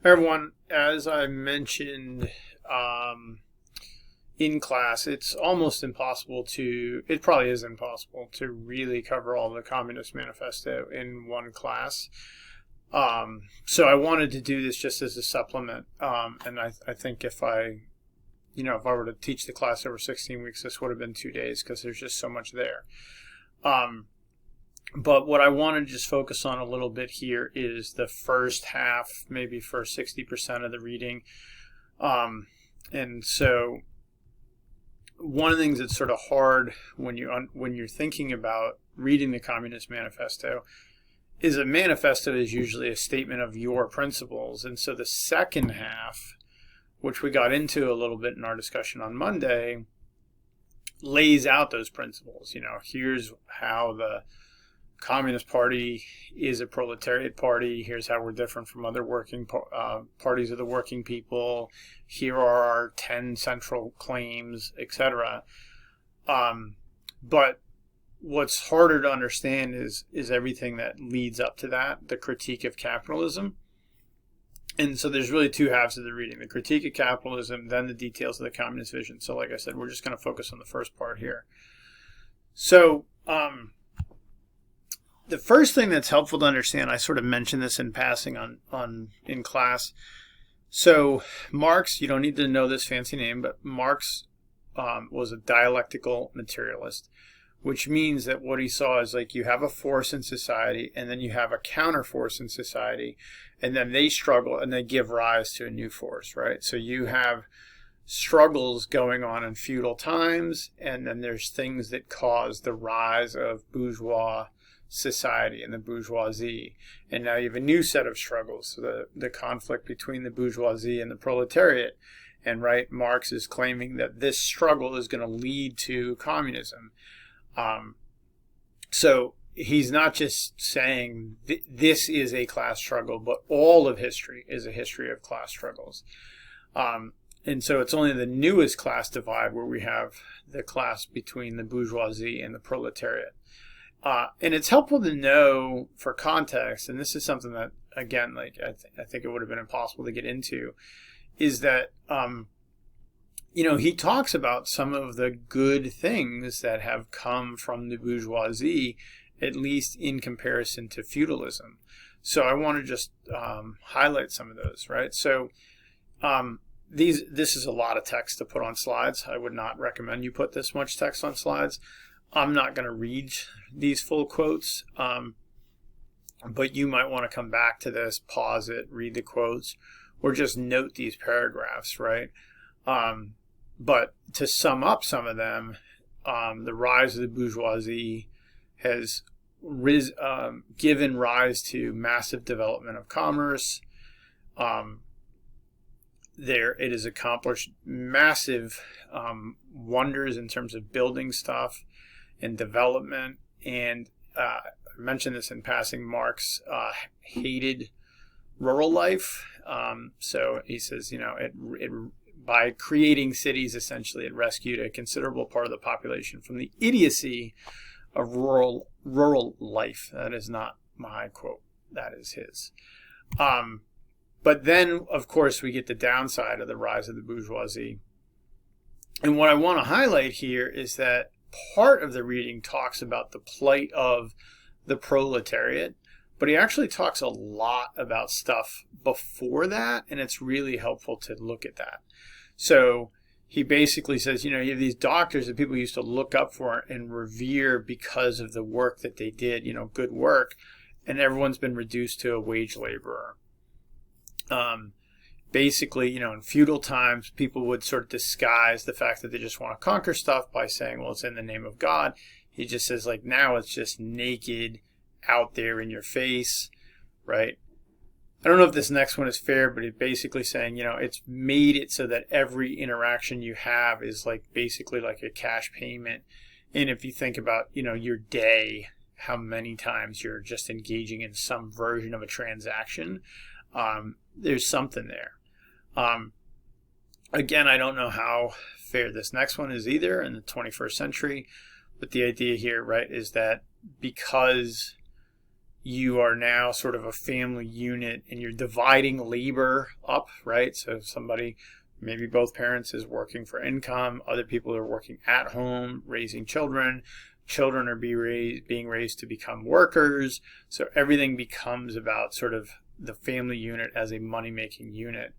Everyone, as I mentioned in class, it's almost impossible it probably is impossible to really cover all the Communist Manifesto in one class. So I wanted to do this just as a supplement. And I think if I were to teach the class over 16 weeks, this would have been 2 days because there's just so much there. But what I want to just focus on a little bit here is the first half, maybe first 60% of the reading. And so one of the things that's sort of hard when you're thinking about reading the Communist Manifesto is a manifesto is usually a statement of your principles. And so the second half, which we got into a little bit in our discussion on Monday, lays out those principles. Here's how the Communist Party is a proletariat party. Here's how we're different from other working parties of the working people. Here are our 10 central claims, etc. But what's harder to understand is everything that leads up to that, the critique of capitalism. And so there's really two halves of the reading: the critique of capitalism, then the details of the communist vision. So like I said, we're just going to focus on the first part here. So the first thing that's helpful to understand, I sort of mentioned this in passing in class. So Marx, you don't need to know this fancy name, but Marx was a dialectical materialist, which means that what he saw is like you have a force in society and then you have a counter force in society, and then they struggle and they give rise to a new force, right? So you have struggles going on in feudal times, and then there's things that cause the rise of bourgeois society and the bourgeoisie. And now you have a new set of struggles, so the conflict between the bourgeoisie and the proletariat. And right, Marx is claiming that this struggle is going to lead to communism. So he's not just saying this is a class struggle, but all of history is a history of class struggles. And so it's only the newest class divide where we have the class between the bourgeoisie and the proletariat. And it's helpful to know for context, and this is something that, again, I think it would have been impossible to get into, is that, he talks about some of the good things that have come from the bourgeoisie, at least in comparison to feudalism. So I want to just highlight some of those, right? So this is a lot of text to put on slides. I would not recommend you put this much text on slides. I'm not going to read these full quotes, but you might want to come back to this, pause it, read the quotes, or just note these paragraphs, right? But to sum up some of them, the rise of the bourgeoisie has given rise to massive development of commerce. It has accomplished massive wonders in terms of building stuff and development. And I mentioned this in passing, Marx hated rural life. So he says, by creating cities, essentially, it rescued a considerable part of the population from the idiocy of rural life. That is not my quote. That is his. But then, of course, we get the downside of the rise of the bourgeoisie. And what I want to highlight here is that part of the reading talks about the plight of the proletariat, but he actually talks a lot about stuff before that, and it's really helpful to look at that. So he basically says, you have these doctors that people used to look up for and revere because of the work that they did, good work, and everyone's been reduced to a wage laborer. Basically, in feudal times, people would sort of disguise the fact that they just want to conquer stuff by saying, well, it's in the name of God. He just says, now it's just naked out there in your face, right? I don't know if this next one is fair, but it's basically saying, it's made it so that every interaction you have is basically like a cash payment. And if you think about, your day, how many times you're just engaging in some version of a transaction, there's something there. Again, I don't know how fair this next one is either in the 21st century, but the idea here, right, is that because you are now sort of a family unit, and you're dividing labor up, right? So somebody, maybe both parents, is working for income. Other people are working at home, raising children. Children are being raised to become workers. So everything becomes about sort of the family unit as a money-making unit.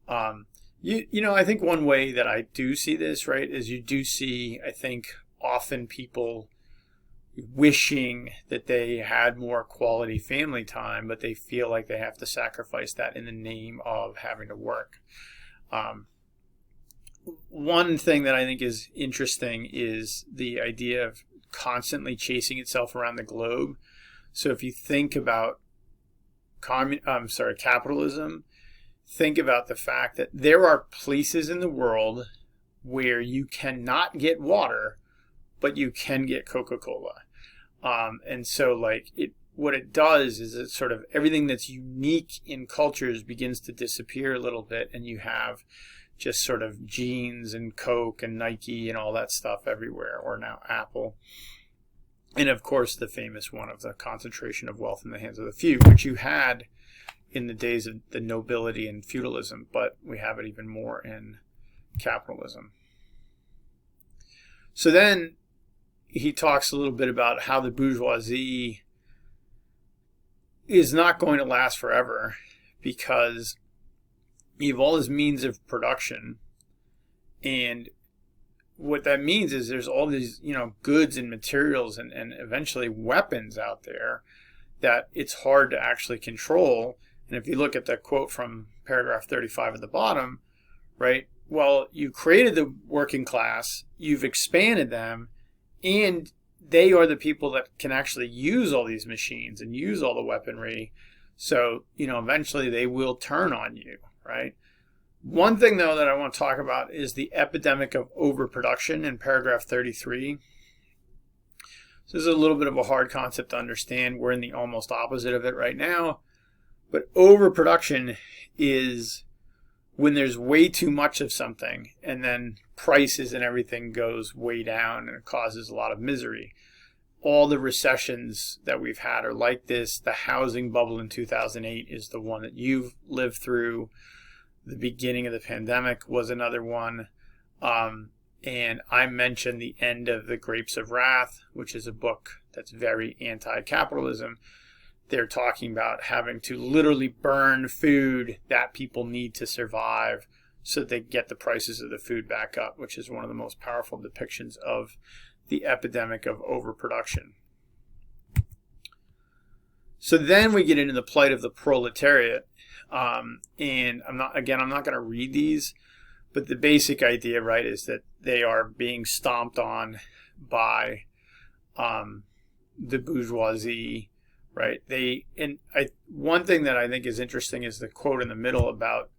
I think one way that I do see this, right, is you do see, I think, often people wishing that they had more quality family time, but they feel like they have to sacrifice that in the name of having to work. One thing that I think is interesting is the idea of constantly chasing itself around the globe. So if you think about capitalism, think about the fact that there are places in the world where you cannot get water, but you can get Coca-Cola. And so what it does is it sort of everything that's unique in cultures begins to disappear a little bit, and you have just sort of jeans and Coke and Nike and all that stuff everywhere, or now Apple. And of course the famous one of the concentration of wealth in the hands of the few, which you had in the days of the nobility and feudalism, but we have it even more in capitalism. So then he talks a little bit about how the bourgeoisie is not going to last forever, because you have all these means of production, and what that means is there's all these goods and materials and eventually weapons out there that it's hard to actually control. And if you look at the quote from paragraph 35 at the bottom, right, well, you created the working class, you've expanded them, and they are the people that can actually use all these machines and use all the weaponry. So, eventually they will turn on you, right? One thing, though, that I want to talk about is the epidemic of overproduction in paragraph 33. So this is a little bit of a hard concept to understand. We're in the almost opposite of it right now. But overproduction is when there's way too much of something, and then prices and everything goes way down, and it causes a lot of misery. All the recessions that we've had are like this. The housing bubble in 2008 is the one that you've lived through. The beginning of the pandemic was another one. And I mentioned The End of the Grapes of Wrath, which is a book that's very anti-capitalism. They're talking about having to literally burn food that people need to survive so they get the prices of the food back up, which is one of the most powerful depictions of the epidemic of overproduction. So then we get into the plight of the proletariat. And I'm not going to read these, but the basic idea, right, is that they are being stomped on by the bourgeoisie. Right. One thing that I think is interesting is the quote in the middle about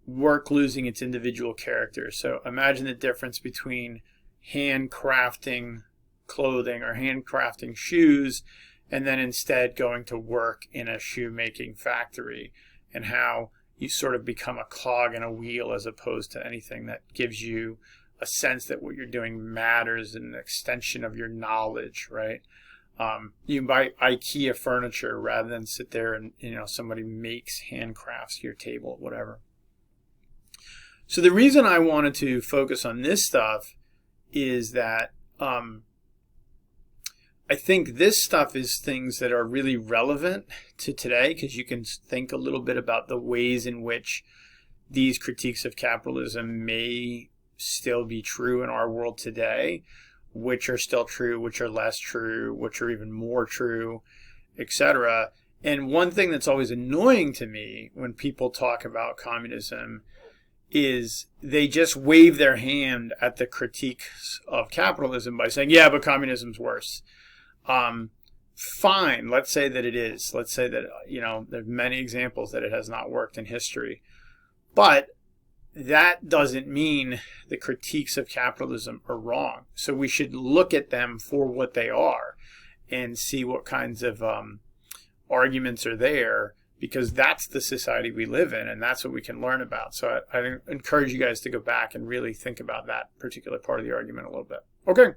work losing its individual character. So imagine the difference between handcrafting clothing or handcrafting shoes and then instead going to work in a shoemaking factory, and how you sort of become a cog in a wheel as opposed to anything that gives you a sense that what you're doing matters and an extension of your knowledge, right? You can buy IKEA furniture rather than sit there and, somebody makes handcrafts your table, whatever. So the reason I wanted to focus on this stuff is that I think this stuff is things that are really relevant to today, because you can think a little bit about the ways in which these critiques of capitalism may still be true in our world today, which are still true, which are less true, which are even more true, etc. And one thing that's always annoying to me when people talk about communism is they just wave their hand at the critiques of capitalism by saying, yeah, but communism's worse. Fine, let's say that it is. Let's say that, there's many examples that it has not worked in history. But that doesn't mean the critiques of capitalism are wrong. So we should look at them for what they are and see what kinds of arguments are there, because that's the society we live in, and that's what we can learn about. So I encourage you guys to go back and really think about that particular part of the argument a little bit. Okay.